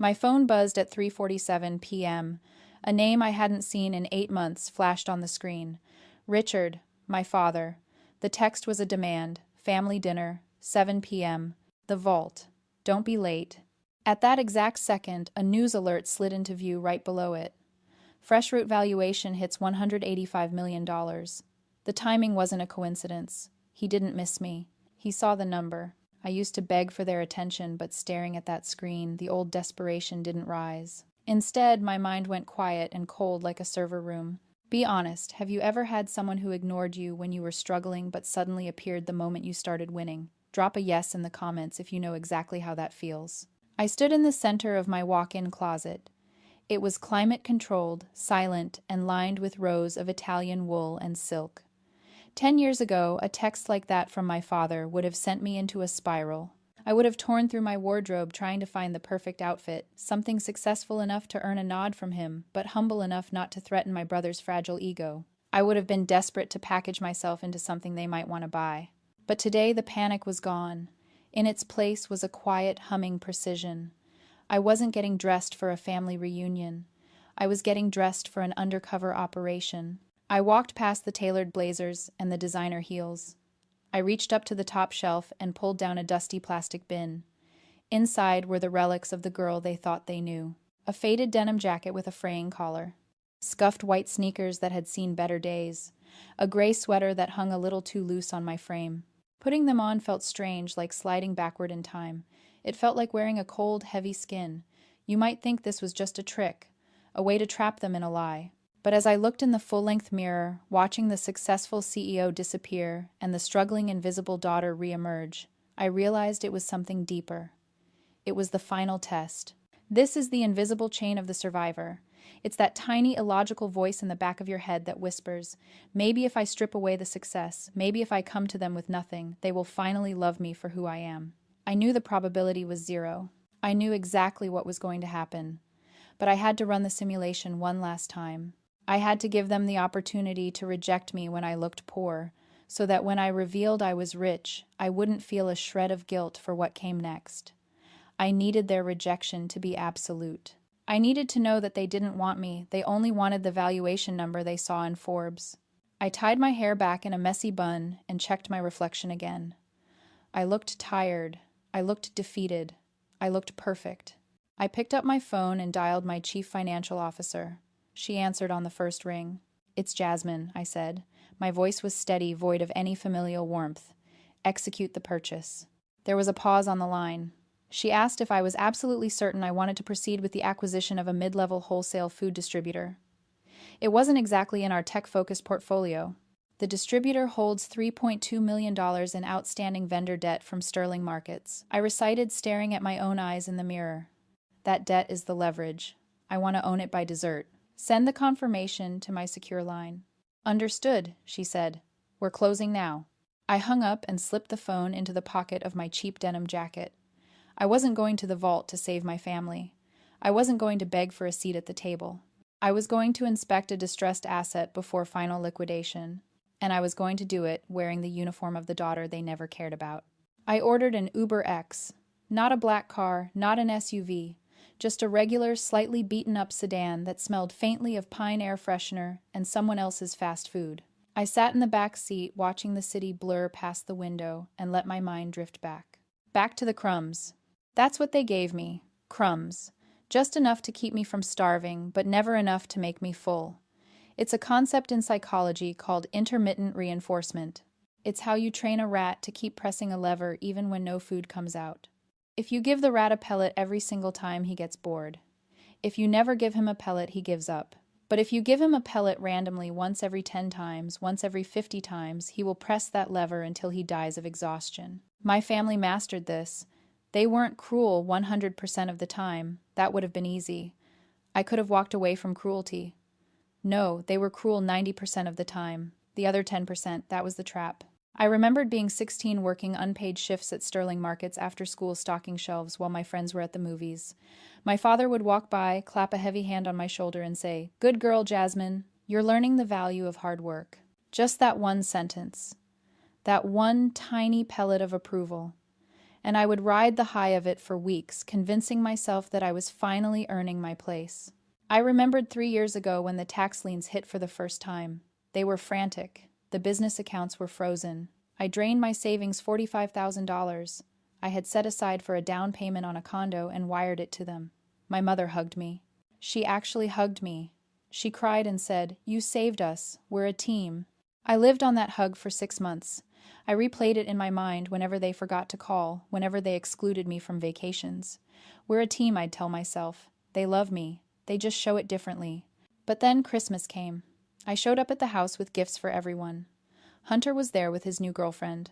My phone buzzed at 3:47 p.m. A name I hadn't seen in 8 months flashed on the screen. Richard, my father. The text was a demand. Family dinner, 7 p.m. The vault. Don't be late. At that exact second, a news alert slid into view right below it. Fresh root valuation hits $185 million. The timing wasn't a coincidence. He didn't miss me. He saw the number. I used to beg for their attention, but staring at that screen, the old desperation didn't rise. Instead, my mind went quiet and cold like a server room. Be honest, have you ever had someone who ignored you when you were struggling but suddenly appeared the moment you started winning? Drop a yes in the comments if you know exactly how that feels. I stood in the center of my walk-in closet. It was climate-controlled, silent, and lined with rows of Italian wool and silk. 10 years ago, a text like that from my father would have sent me into a spiral. I would have torn through my wardrobe trying to find the perfect outfit, something successful enough to earn a nod from him, but humble enough not to threaten my brother's fragile ego. I would have been desperate to package myself into something they might want to buy. But today the panic was gone. In its place was a quiet, humming precision. I wasn't getting dressed for a family reunion. I was getting dressed for an undercover operation. I walked past the tailored blazers and the designer heels. I reached up to the top shelf and pulled down a dusty plastic bin. Inside were the relics of the girl they thought they knew. A faded denim jacket with a fraying collar. Scuffed white sneakers that had seen better days. A gray sweater that hung a little too loose on my frame. Putting them on felt strange, like sliding backward in time. It felt like wearing a cold, heavy skin. You might think this was just a trick, a way to trap them in a lie. But as I looked in the full-length mirror, watching the successful CEO disappear and the struggling invisible daughter re-emerge, I realized it was something deeper. It was the final test. This is the invisible chain of the survivor. It's that tiny, illogical voice in the back of your head that whispers, maybe if I strip away the success, maybe if I come to them with nothing, they will finally love me for who I am. I knew the probability was zero. I knew exactly what was going to happen. But I had to run the simulation one last time. I had to give them the opportunity to reject me when I looked poor, so that when I revealed I was rich, I wouldn't feel a shred of guilt for what came next. I needed their rejection to be absolute. I needed to know that they didn't want me, they only wanted the valuation number they saw in Forbes. I tied my hair back in a messy bun and checked my reflection again. I looked tired. I looked defeated. I looked perfect. I picked up my phone and dialed my chief financial officer. She answered on the first ring. "It's Jasmine," I said. My voice was steady, void of any familial warmth. "Execute the purchase." There was a pause on the line. She asked if I was absolutely certain I wanted to proceed with the acquisition of a mid-level wholesale food distributor. It wasn't exactly in our tech-focused portfolio. The distributor holds $3.2 million in outstanding vendor debt from Sterling Markets. I recited, staring at my own eyes in the mirror. That debt is the leverage. I want to own it by dessert. Send the confirmation to my secure line. Understood, she said. We're closing now. I hung up and slipped the phone into the pocket of my cheap denim jacket. I wasn't going to the vault to save my family. I wasn't going to beg for a seat at the table. I was going to inspect a distressed asset before final liquidation, and I was going to do it wearing the uniform of the daughter they never cared about. I ordered an Uber X. Not a black car, not an SUV. Just a regular, slightly beaten-up sedan that smelled faintly of pine air freshener and someone else's fast food. I sat in the back seat watching the city blur past the window and let my mind drift back. Back to the crumbs. That's what they gave me. Crumbs. Just enough to keep me from starving, but never enough to make me full. It's a concept in psychology called intermittent reinforcement. It's how you train a rat to keep pressing a lever even when no food comes out. If you give the rat a pellet every single time, he gets bored. If you never give him a pellet, he gives up. But if you give him a pellet randomly once every 10 times, once every 50 times, he will press that lever until he dies of exhaustion. My family mastered this. They weren't cruel 100% of the time. That would have been easy. I could have walked away from cruelty. No, they were cruel 90% of the time. The other 10%, that was the trap. I remembered being 16 working unpaid shifts at Sterling Markets after school stocking shelves while my friends were at the movies. My father would walk by, clap a heavy hand on my shoulder and say, "Good girl, Jasmine. You're learning the value of hard work." Just that one sentence. That one tiny pellet of approval. And I would ride the high of it for weeks, convincing myself that I was finally earning my place. I remembered 3 years ago when the tax liens hit for the first time. They were frantic. The business accounts were frozen. I drained my savings $45,000. I had set aside for a down payment on a condo and wired it to them. My mother hugged me. She actually hugged me. She cried and said, "You saved us. We're a team." I lived on that hug for 6 months. I replayed it in my mind whenever they forgot to call, whenever they excluded me from vacations. We're a team, I'd tell myself. They love me. They just show it differently. But then Christmas came. I showed up at the house with gifts for everyone. Hunter was there with his new girlfriend.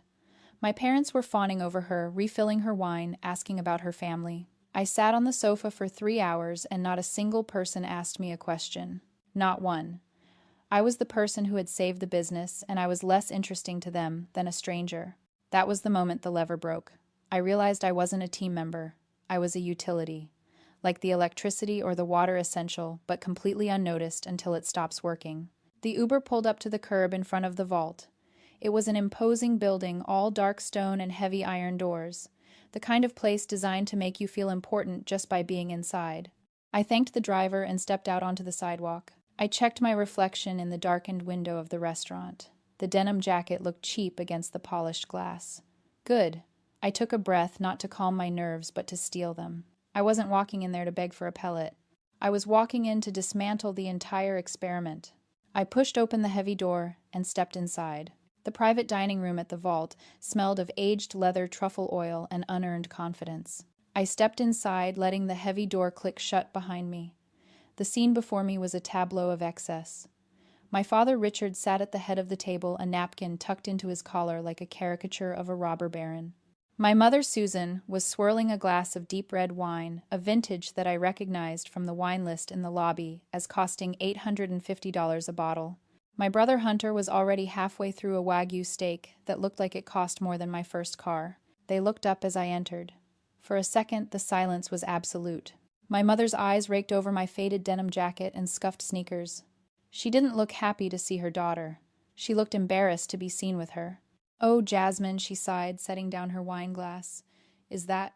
My parents were fawning over her, refilling her wine, asking about her family. I sat on the sofa for 3 hours and not a single person asked me a question. Not one. I was the person who had saved the business, and I was less interesting to them than a stranger. That was the moment the lever broke. I realized I wasn't a team member. I was a utility. Like the electricity or the water essential, but completely unnoticed until it stops working. The Uber pulled up to the curb in front of the vault. It was an imposing building, all dark stone and heavy iron doors. The kind of place designed to make you feel important just by being inside. I thanked the driver and stepped out onto the sidewalk. I checked my reflection in the darkened window of the restaurant. The denim jacket looked cheap against the polished glass. Good. I took a breath, not to calm my nerves, but to steel them. I wasn't walking in there to beg for a pellet. I was walking in to dismantle the entire experiment. I pushed open the heavy door and stepped inside. The private dining room at the vault smelled of aged leather, truffle oil, and unearned confidence. I stepped inside, letting the heavy door click shut behind me. The scene before me was a tableau of excess. My father Richard sat at the head of the table, a napkin tucked into his collar like a caricature of a robber baron. My mother Susan was swirling a glass of deep red wine, a vintage that I recognized from the wine list in the lobby as costing $850 a bottle. My brother Hunter was already halfway through a Wagyu steak that looked like it cost more than my first car. They looked up as I entered. For a second, the silence was absolute. My mother's eyes raked over my faded denim jacket and scuffed sneakers. She didn't look happy to see her daughter. She looked embarrassed to be seen with her. "Oh, Jasmine," she sighed, setting down her wine glass. "Is that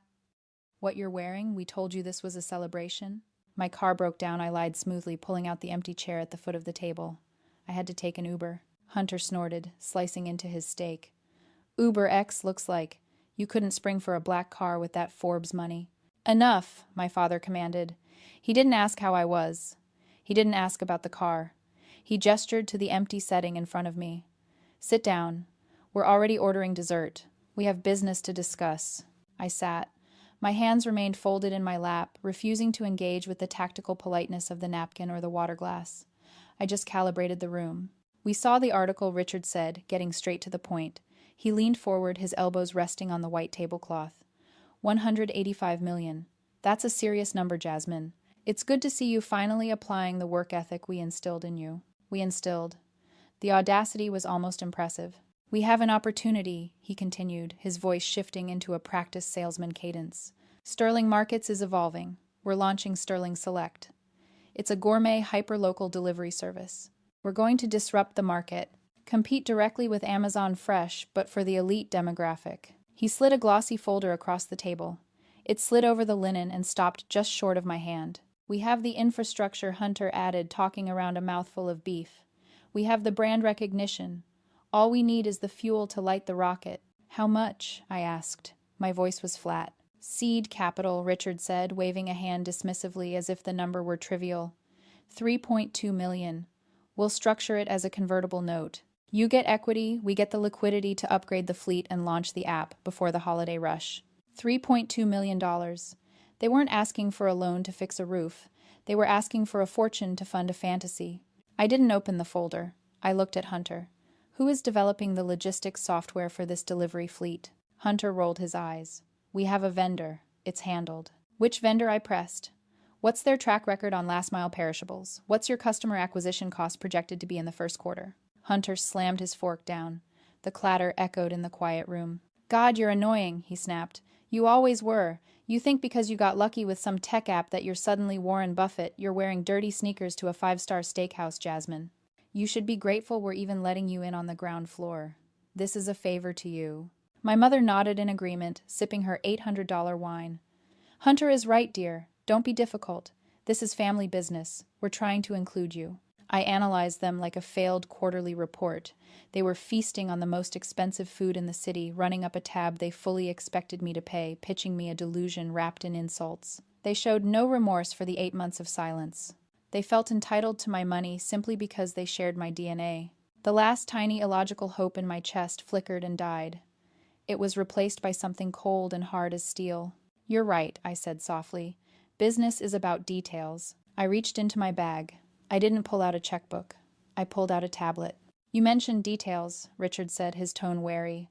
what you're wearing? We told you this was a celebration." My car broke down. I lied smoothly, pulling out the empty chair at the foot of the table. I had to take an Uber. Hunter snorted, slicing into his steak. "Uber X looks like. You couldn't spring for a black car with that Forbes money." "Enough," my father commanded. He didn't ask how I was. He didn't ask about the car. He gestured to the empty setting in front of me. "Sit down. We're already ordering dessert. We have business to discuss." I sat. My hands remained folded in my lap, refusing to engage with the tactical politeness of the napkin or the water glass. I just calibrated the room. "We saw the article," Richard said, getting straight to the point. He leaned forward, his elbows resting on the white tablecloth. 185 million. That's a serious number, Jasmine. It's good to see you finally applying the work ethic we instilled in you. We instilled. The audacity was almost impressive. "We have an opportunity," he continued, his voice shifting into a practiced salesman cadence. "Sterling Markets is evolving. We're launching Sterling Select. It's a gourmet, hyper-local delivery service. We're going to disrupt the market, compete directly with Amazon Fresh, but for the elite demographic." He slid a glossy folder across the table. It slid over the linen and stopped just short of my hand. "We have the infrastructure," Hunter added, talking around a mouthful of beef. "We have the brand recognition. All we need is the fuel to light the rocket." "How much?" I asked. My voice was flat. "Seed capital," Richard said, waving a hand dismissively as if the number were trivial. 3.2 million. We'll structure it as a convertible note. You get equity, we get the liquidity to upgrade the fleet and launch the app before the holiday rush. $3.2 million. They weren't asking for a loan to fix a roof. They were asking for a fortune to fund a fantasy. I didn't open the folder. I looked at Hunter. "Who is developing the logistics software for this delivery fleet?" Hunter rolled his eyes. "We have a vendor. It's handled." "Which vendor?" I pressed. "What's their track record on last-mile perishables? What's your customer acquisition cost projected to be in the first quarter?" Hunter slammed his fork down. The clatter echoed in the quiet room. "God, you're annoying," he snapped. "You always were. You think because you got lucky with some tech app that you're suddenly Warren Buffett. You're wearing dirty sneakers to a 5-star steakhouse, Jasmine. You should be grateful we're even letting you in on the ground floor. This is a favor to you." My mother nodded in agreement, sipping her $800 wine. Hunter is right, dear. Don't be difficult. This is family business. We're trying to include you. I analyzed them like a failed quarterly report. They were feasting on the most expensive food in the city, running up a tab they fully expected me to pay, pitching me a delusion wrapped in insults. They showed no remorse for the 8 months of silence. They felt entitled to my money simply because they shared my DNA. The last tiny illogical hope in my chest flickered and died. It was replaced by something cold and hard as steel. You're right, I said softly. Business is about details. I reached into my bag. I didn't pull out a checkbook. I pulled out a tablet. You mentioned details, Richard said, his tone wary.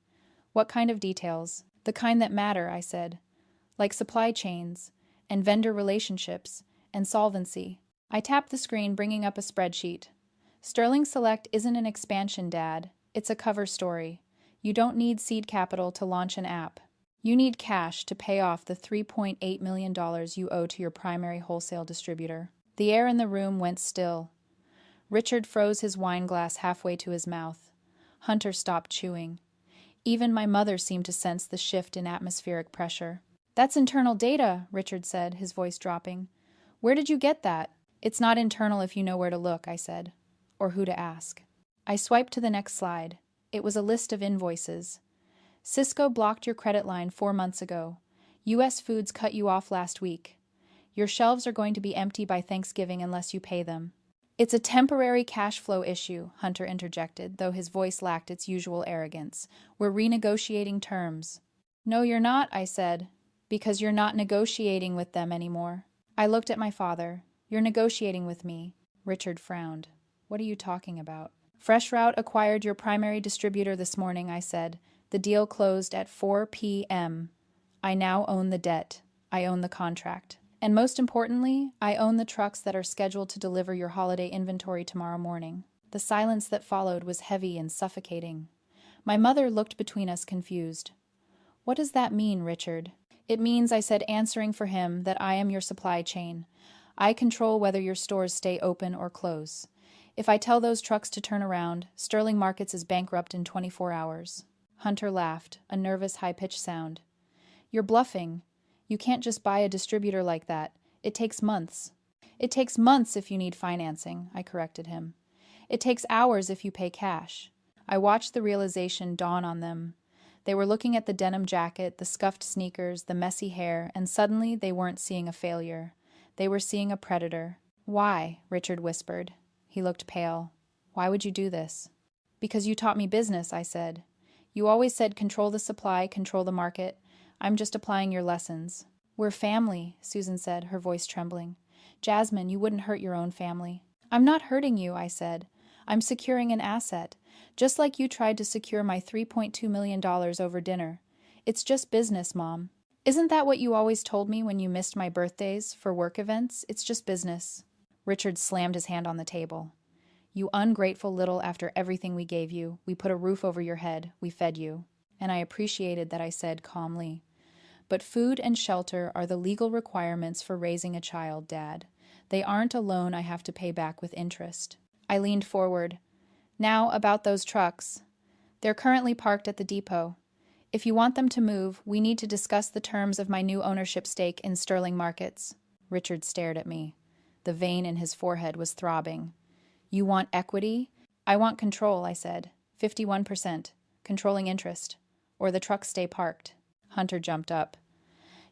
What kind of details? The kind that matter, I said. Like supply chains, and vendor relationships, and solvency. I tapped the screen, bringing up a spreadsheet. Sterling Select isn't an expansion, Dad. It's a cover story. You don't need seed capital to launch an app. You need cash to pay off the $3.8 million you owe to your primary wholesale distributor. The air in the room went still. Richard froze his wine glass halfway to his mouth. Hunter stopped chewing. Even my mother seemed to sense the shift in atmospheric pressure. That's internal data, Richard said, his voice dropping. Where did you get that? It's not internal if you know where to look, I said. Or who to ask. I swiped to the next slide. It was a list of invoices. Cisco blocked your credit line 4 months ago. U.S. Foods cut you off last week. Your shelves are going to be empty by Thanksgiving unless you pay them. It's a temporary cash flow issue, Hunter interjected, though his voice lacked its usual arrogance. We're renegotiating terms. No, you're not, I said, because you're not negotiating with them anymore. I looked at my father. You're negotiating with me. Richard frowned. What are you talking about? Fresh Route acquired your primary distributor this morning, I said. The deal closed at 4 p.m. I now own the debt. I own the contract. And most importantly, I own the trucks that are scheduled to deliver your holiday inventory tomorrow morning. The silence that followed was heavy and suffocating. My mother looked between us, confused. What does that mean, Richard? It means, I said, answering for him, that I am your supply chain. I control whether your stores stay open or close. If I tell those trucks to turn around, Sterling Markets is bankrupt in 24 hours. Hunter laughed, a nervous, high-pitched sound. You're bluffing. You can't just buy a distributor like that. It takes months. It takes months if you need financing, I corrected him. It takes hours if you pay cash. I watched the realization dawn on them. They were looking at the denim jacket, the scuffed sneakers, the messy hair, and suddenly they weren't seeing a failure. They were seeing a predator. Why? Richard whispered. He looked pale. Why would you do this? Because you taught me business, I said. You always said control the supply, control the market. I'm just applying your lessons. We're family, Susan said, her voice trembling. Jasmine, you wouldn't hurt your own family. I'm not hurting you, I said. I'm securing an asset, just like you tried to secure my $3.2 million over dinner. It's just business, Mom. Isn't that what you always told me when you missed my birthdays for work events? It's just business. Richard slammed his hand on the table. You ungrateful little after everything we gave you. We put a roof over your head. We fed you. And I appreciated that, I said calmly. But food and shelter are the legal requirements for raising a child, Dad. They aren't a loan I have to pay back with interest. I leaned forward. Now, about those trucks. They're currently parked at the depot. If you want them to move, we need to discuss the terms of my new ownership stake in Sterling Markets. Richard stared at me. The vein in his forehead was throbbing. You want equity? I want control, I said. 51%. Controlling interest. Or the trucks stay parked. Hunter jumped up.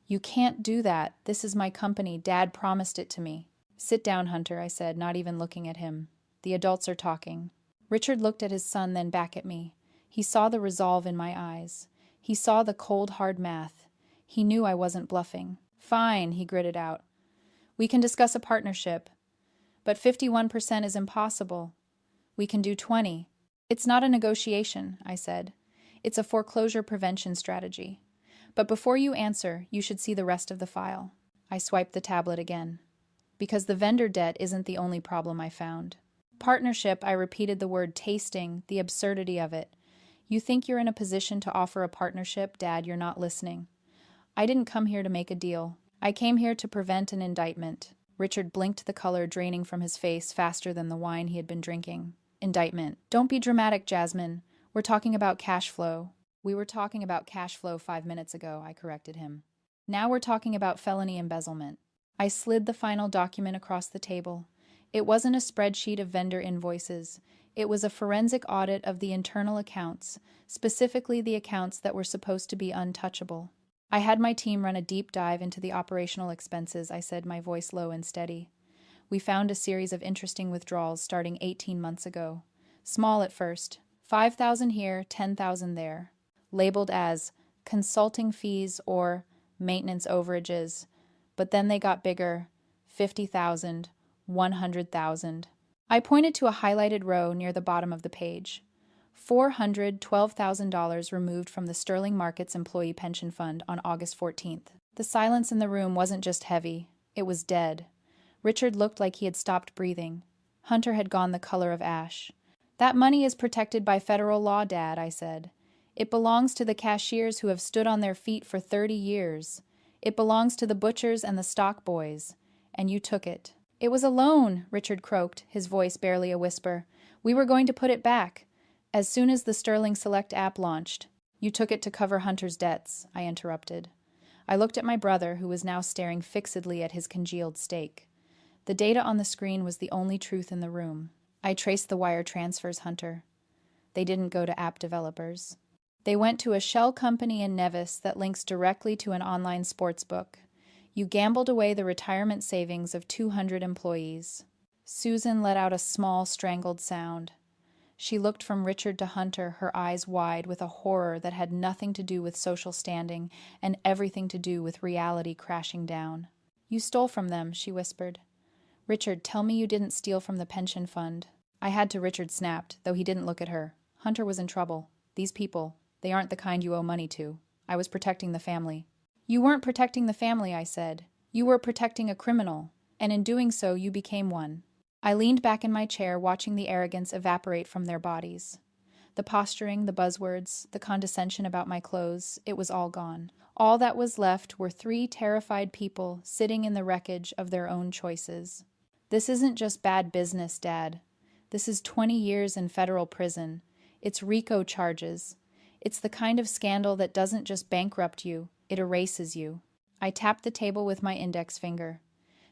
You can't do that. This is my company. Dad promised it to me. Sit down, Hunter, I said, not even looking at him. The adults are talking. Richard looked at his son, then back at me. He saw the resolve in my eyes. He saw the cold, hard math. He knew I wasn't bluffing. Fine, he gritted out. We can discuss a partnership. But 51% is impossible. We can do 20. It's not a negotiation, I said. It's a foreclosure prevention strategy. But before you answer, you should see the rest of the file. I swiped the tablet again. Because the vendor debt isn't the only problem I found. Partnership, I repeated the word tasting, the absurdity of it. You think you're in a position to offer a partnership, Dad, you're not listening. I didn't come here to make a deal. I came here to prevent an indictment. Richard blinked, the color draining from his face faster than the wine he had been drinking. Indictment. Don't be dramatic, Jasmine. We're talking about cash flow. We were talking about cash flow 5 minutes ago, I corrected him. Now we're talking about felony embezzlement. I slid the final document across the table. It wasn't a spreadsheet of vendor invoices. It was a forensic audit of the internal accounts, specifically the accounts that were supposed to be untouchable. I had my team run a deep dive into the operational expenses, I said, my voice low and steady. We found a series of interesting withdrawals starting 18 months ago. Small at first, 5,000 here, 10,000 there. Labeled as consulting fees or maintenance overages, but then they got bigger, 50,000, 100,000. I pointed to a highlighted row near the bottom of the page. $412,000 removed from the Sterling Markets Employee Pension Fund on August 14th. The silence in the room wasn't just heavy, it was dead. Richard looked like he had stopped breathing. Hunter had gone the color of ash. That money is protected by federal law, Dad, I said. It belongs to the cashiers who have stood on their feet for 30 years. It belongs to the butchers and the stock boys. And you took it. It was a loan, Richard croaked, his voice barely a whisper. We were going to put it back. As soon as the Sterling Select app launched. You took it to cover Hunter's debts, I interrupted. I looked at my brother, who was now staring fixedly at his congealed steak. The data on the screen was the only truth in the room. I traced the wire transfers, Hunter. They didn't go to app developers. They went to a shell company in Nevis that links directly to an online sports book. You gambled away the retirement savings of 200 employees. Susan let out a small, strangled sound. She looked from Richard to Hunter, her eyes wide with a horror that had nothing to do with social standing and everything to do with reality crashing down. You stole from them, she whispered. Richard, tell me you didn't steal from the pension fund. I had to. Richard snapped, though he didn't look at her. Hunter was in trouble. These people, they aren't the kind you owe money to. I was protecting the family. You weren't protecting the family, I said. You were protecting a criminal, and in doing so you became one. I leaned back in my chair, watching the arrogance evaporate from their bodies. The posturing, the buzzwords, the condescension about my clothes, it was all gone. All that was left were 3 terrified people sitting in the wreckage of their own choices. This isn't just bad business, Dad. This is 20 years in federal prison. It's RICO charges. It's the kind of scandal that doesn't just bankrupt you, it erases you. I tapped the table with my index finger.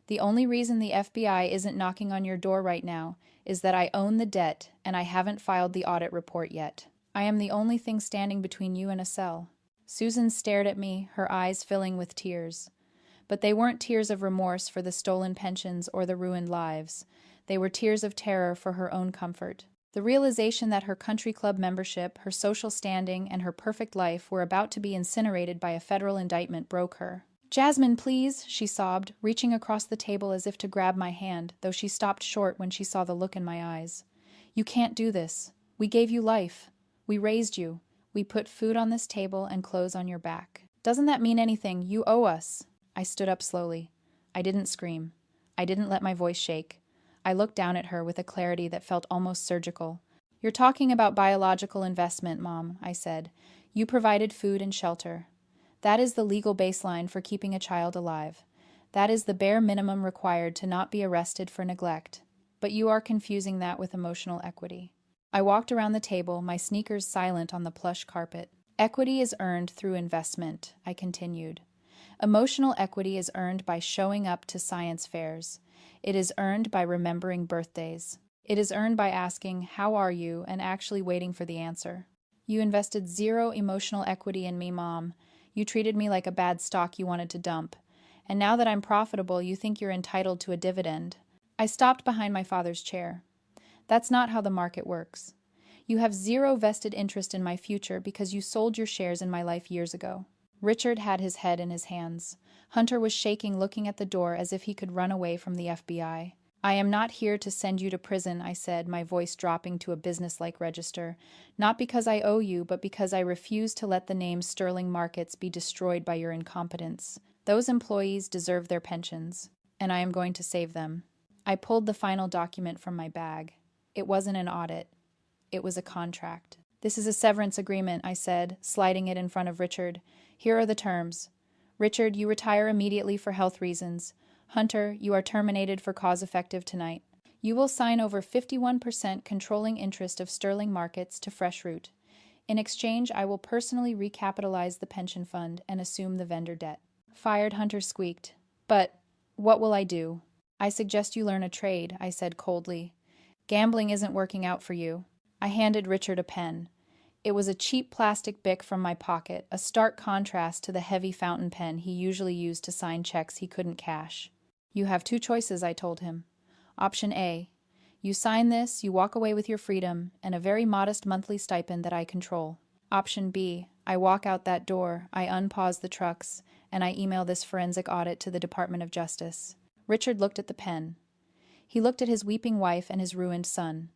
The only reason the FBI isn't knocking on your door right now is that I own the debt and I haven't filed the audit report yet. I am the only thing standing between you and a cell. Susan stared at me, her eyes filling with tears. But they weren't tears of remorse for the stolen pensions or the ruined lives. They were tears of terror for her own comfort. The realization that her country club membership, her social standing, and her perfect life were about to be incinerated by a federal indictment broke her. Jasmine, please, she sobbed, reaching across the table as if to grab my hand, though she stopped short when she saw the look in my eyes. You can't do this. We gave you life. We raised you. We put food on this table and clothes on your back. Doesn't that mean anything? You owe us. I stood up slowly. I didn't scream. I didn't let my voice shake. I looked down at her with a clarity that felt almost surgical. You're talking about biological investment, Mom, I said. You provided food and shelter. That is the legal baseline for keeping a child alive. That is the bare minimum required to not be arrested for neglect. But you are confusing that with emotional equity. I walked around the table, my sneakers silent on the plush carpet. Equity is earned through investment, I continued. Emotional equity is earned by showing up to science fairs. It is earned by remembering birthdays. It is earned by asking, "How are you?" and actually waiting for the answer. You invested 0 emotional equity in me, Mom. You treated me like a bad stock you wanted to dump. And now that I'm profitable, you think you're entitled to a dividend. I stopped behind my father's chair. That's not how the market works. You have 0 vested interest in my future because you sold your shares in my life years ago. Richard had his head in his hands. Hunter was shaking, looking at the door as if he could run away from the FBI. I am not here to send you to prison, I said, my voice dropping to a business-like register. Not because I owe you, but because I refuse to let the name Sterling Markets be destroyed by your incompetence. Those employees deserve their pensions, and I am going to save them. I pulled the final document from my bag. It wasn't an audit. It was a contract. This is a severance agreement, I said, sliding it in front of Richard. Here are the terms. Richard, you retire immediately for health reasons. Hunter, you are terminated for cause effective tonight. You will sign over 51% controlling interest of Sterling Markets to Fresh Root. In exchange, I will personally recapitalize the pension fund and assume the vendor debt. Fired Hunter squeaked. But what will I do? I suggest you learn a trade, I said coldly. Gambling isn't working out for you. I handed Richard a pen. It was a cheap plastic bic from my pocket, a stark contrast to the heavy fountain pen he usually used to sign checks he couldn't cash. You have two choices, I told him. Option A. You sign this, you walk away with your freedom, and a very modest monthly stipend that I control. Option B. I walk out that door, I unpause the trucks, and I email this forensic audit to the Department of Justice. Richard looked at the pen. He looked at his weeping wife and his ruined son.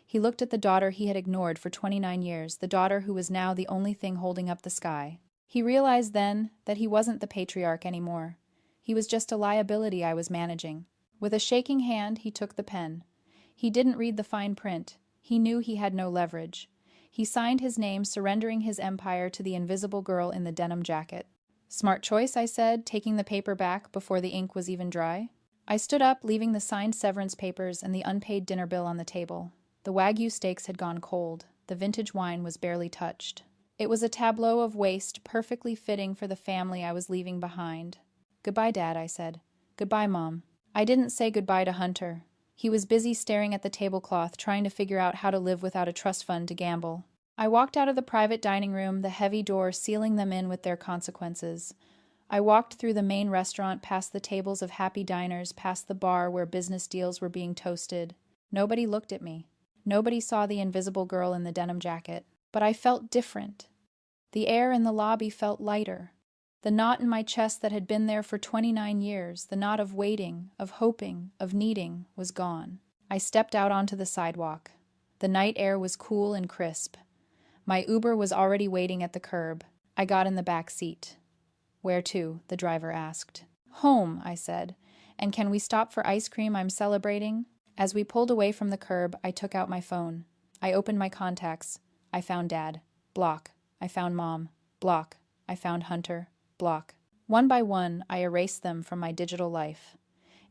He looked at the daughter he had ignored for 29 years, the daughter who was now the only thing holding up the sky. He realized then that he wasn't the patriarch anymore. He was just a liability I was managing. With a shaking hand, he took the pen. He didn't read the fine print. He knew he had no leverage. He signed his name, surrendering his empire to the invisible girl in the denim jacket. Smart choice, I said, taking the paper back before the ink was even dry. I stood up, leaving the signed severance papers and the unpaid dinner bill on the table. The Wagyu steaks had gone cold. The vintage wine was barely touched. It was a tableau of waste, perfectly fitting for the family I was leaving behind. Goodbye, Dad, I said. Goodbye, Mom. I didn't say goodbye to Hunter. He was busy staring at the tablecloth, trying to figure out how to live without a trust fund to gamble. I walked out of the private dining room, the heavy door sealing them in with their consequences. I walked through the main restaurant, past the tables of happy diners, past the bar where business deals were being toasted. Nobody looked at me. Nobody saw the invisible girl in the denim jacket. But I felt different. The air in the lobby felt lighter. The knot in my chest that had been there for 29 years, the knot of waiting, of hoping, of needing, was gone. I stepped out onto the sidewalk. The night air was cool and crisp. My Uber was already waiting at the curb. I got in the back seat. Where to? The driver asked. Home, I said. And can we stop for ice cream? I'm celebrating. As we pulled away from the curb, I took out my phone. I opened my contacts. I found Dad. Block. I found Mom. Block. I found Hunter. Block. One by one, I erased them from my digital life.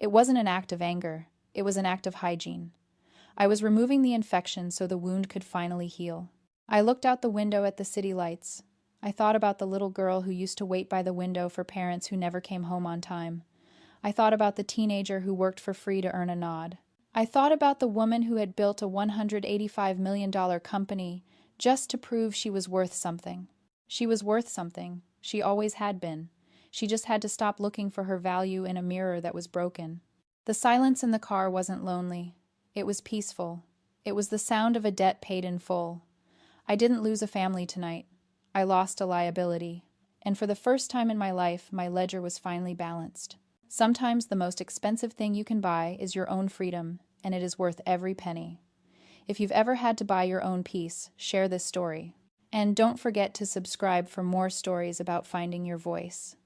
It wasn't an act of anger. It was an act of hygiene. I was removing the infection so the wound could finally heal. I looked out the window at the city lights. I thought about the little girl who used to wait by the window for parents who never came home on time. I thought about the teenager who worked for free to earn a nod. I thought about the woman who had built a $185 million company just to prove she was worth something. She was worth something. She always had been. She just had to stop looking for her value in a mirror that was broken. The silence in the car wasn't lonely. It was peaceful. It was the sound of a debt paid in full. I didn't lose a family tonight. I lost a liability. And for the first time in my life, my ledger was finally balanced. Sometimes the most expensive thing you can buy is your own freedom, and it is worth every penny. If you've ever had to buy your own peace, share this story. And don't forget to subscribe for more stories about finding your voice.